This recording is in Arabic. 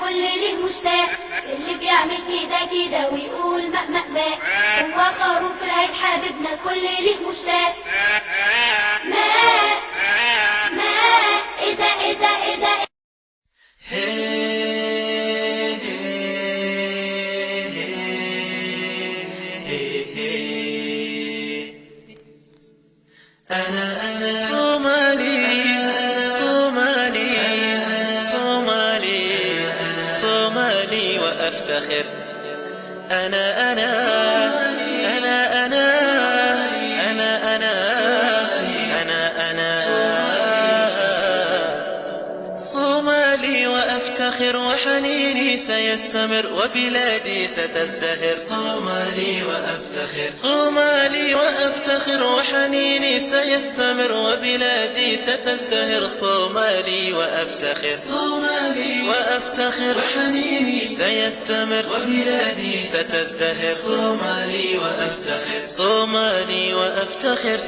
الكل ليه مشتاق، اللي بيعمل كده كده ويقول مأ هو خروف العيد حبيبنا الكل ليه مشتاق. ماء ماء ايه ده ايه ده ايه ده. أنا صومالي صومالي صومالي صومالي وأفتخر. أنا أنا أنا أنا أنا أنا أنا صومالي وأفتخر، وحنيني سيستمر وبلادي ستزدهر. صومالي وأفتخر صومالي وأفتخر، وحنيني سيستمر وبلادي ستزدهر. صومالي وأفتخر صومالي وأفتخر، وحنيني سيستمر وبلادي ستزدهر. صومالي وأفتخر صومالي وأفتخر.